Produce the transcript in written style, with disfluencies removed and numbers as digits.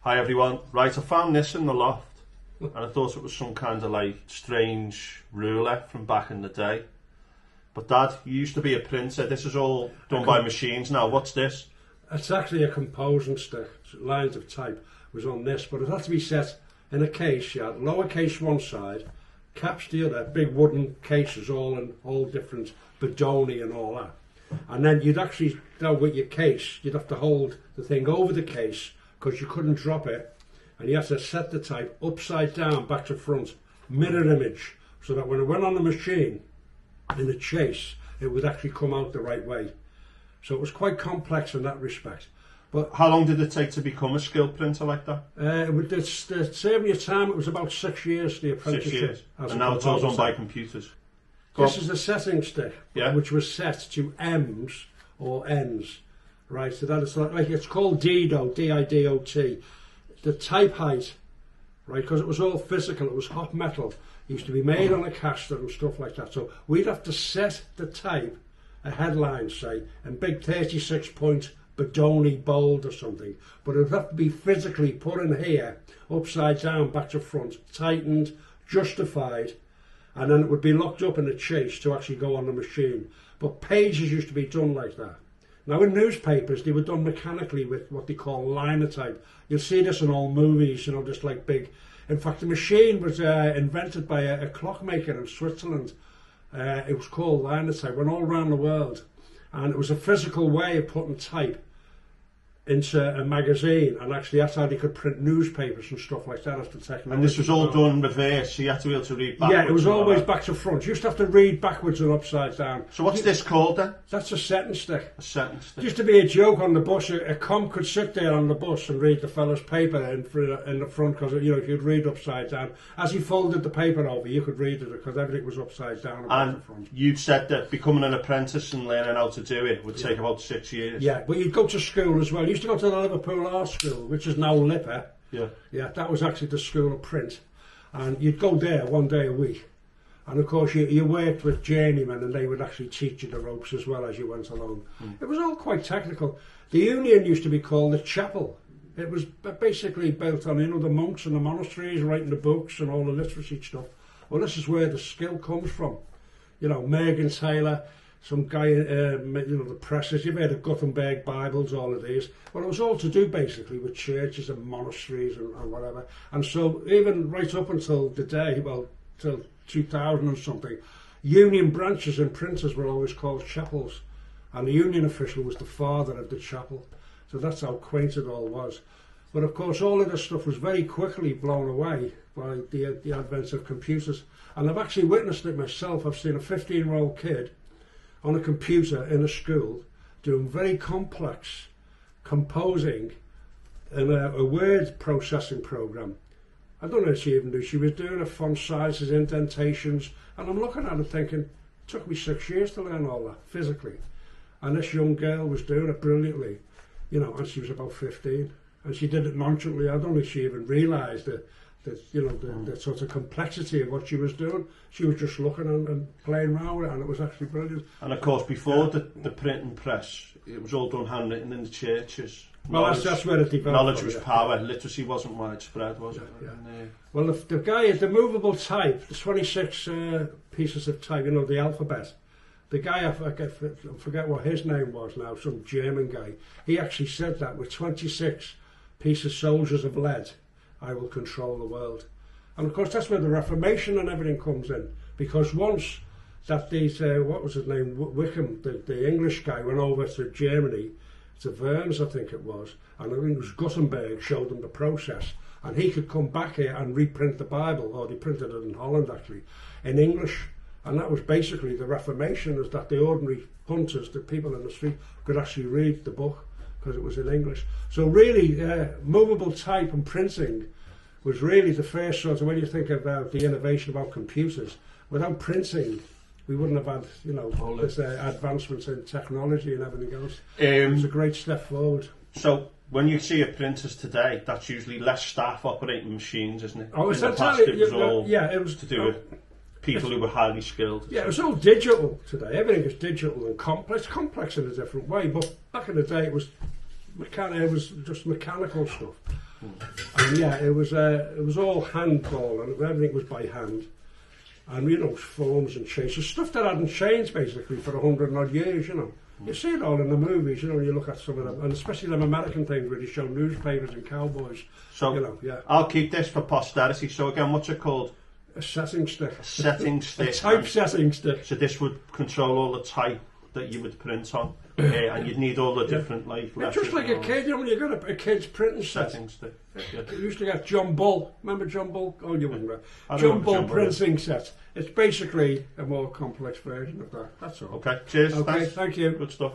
Hi everyone. Right, I found this in the loft and I thought it was some kind of like strange ruler from back in the day. But Dad, you used to be a printer. This is all done by machines now. What's this? It's actually a composing stick. Lines of type was on this, but it had to be set in a case. You had lower case one side, caps the other, big wooden cases all in all different Bedoni and all that. And then you'd actually, with your case, you'd have to hold the thing over the case because you couldn't drop it, and you had to set the type upside down, back to front, mirror image, so that when it went on the machine in the chase, it would actually come out the right way. So it was quite complex in that respect. But how long did it take to become a skilled printer like that? Saving your time, it was about 6 years, the apprenticeship. 6 years. And now it's all done by computers. This is the setting stick, which was set to M's or N's, right? So that is like it's called DIDO, D-I-D-O-T. The type height, right? Because it was all physical, it was hot metal. It used to be made on a caster and stuff like that. So we'd have to set the type, a headline, say, in big 36-point Bedoni bold or something. But it would have to be physically put in here, upside down, back to front, tightened, justified, and then it would be locked up in a chase to actually go on the machine. But pages used to be done like that. Now in newspapers, they were done mechanically with what they call linotype. You'll see this in all movies, you know, just like big. In fact, the machine was invented by a clockmaker in Switzerland. It was called linotype, went all around the world. And it was a physical way of putting type into a magazine, and actually that's how they could print newspapers and stuff like that as the technology. And this was all done reverse, so you had to be able to read backwards. Yeah, it was always back to front. You used to have to read backwards and upside down. So what's this called then? That's a setting stick. A setting stick. It used to be a joke on the bus. A comp could sit there on the bus and read the fellow's paper in the front, because, you know, if you'd read upside down, as he folded the paper over, you could read it because everything was upside down and back to front. You'd said that becoming an apprentice and learning how to do it would take about 6 years. Yeah, but you'd go to school as well. You used to go to the Liverpool Art School, which is now Lipper. Yeah, that was actually the school of print, and you'd go there one day a week, and of course you worked with journeymen, and they would actually teach you the ropes as well as you went along. It was all quite technical. The union used to be called the chapel. It was basically built on, you know, the monks and the monasteries writing the books and all the literacy stuff. Well, this is where the skill comes from. You know, Megan Taylor, some guy, you know, the presses, you've heard of Gutenberg Bibles, all of these. Well, it was all to do basically with churches and monasteries and whatever. And so even right up until the day, well, till 2000 and something, union branches and printers were always called chapels. And the union official was the father of the chapel. So that's how quaint it all was. But of course, all of this stuff was very quickly blown away by the advent of computers. And I've actually witnessed it myself. I've seen a 15-year-old kid on a computer in a school doing very complex composing in a word processing program. I don't know if she even knew she was doing it, font sizes, indentations, and I'm looking at it thinking, it took me 6 years to learn all that physically. And this young girl was doing it brilliantly, you know, and she was about 15, and she did it nonchalantly. I don't think she even realised that you know, the sort of complexity of what she was doing. She was just looking and playing around with it, and it was actually brilliant. And of course, before the printing press, it was all done handwritten in the churches. Well, that's where it developed. Knowledge was power. Literacy wasn't widespread, was it? Yeah. Well, the movable type, the 26 pieces of type, you know, the alphabet. The guy, I forget what his name was now, some German guy. He actually said that with 26 pieces soldiers of lead, I will control the world. And of course that's where the Reformation and everything comes in, because once that these, what was his name, Wickham, the English guy, went over to Germany, to Worms I think it was, and I think it was Gutenberg showed them the process, and he could come back here and reprint the Bible, or they printed it in Holland actually, in English. And that was basically the Reformation, is that the ordinary hunters, the people in the street, could actually read the book because it was in English. So really, movable type and printing was really the first sort of, when you think about the innovation about computers, without printing, we wouldn't have had, you know, all this advancements in technology and everything else. It was a great step forward. So when you see apprentices today, that's usually less staff operating machines, isn't it? Oh, in the past, it was all to do with people who were highly skilled. Yeah, it was all digital today. Everything is digital and complex in a different way. But back in the day, it was just mechanical stuff. And yeah, it was all hand calling, everything was by hand. And you know, forms and chains, stuff that hadn't changed basically for 100 and odd years, you know. You see it all in the movies, you know, when you look at some of them, and especially them American things where they show newspapers and cowboys. So, you know, yeah. I'll keep this for posterity. So again, what's it called? A setting stick. A setting stick. A typesetting stick. So this would control all the type that you would print on, and you'd need all the different like. It's just like a kid, you know, when you got a kid's printing set. Setting stick. Yeah. You used to get John Bull. Remember John Bull? Oh, you wouldn't. John Bull printing set. It's basically a more complex version of that. That's all. Okay. Cheers. Okay. Thanks. Thank you. Good stuff.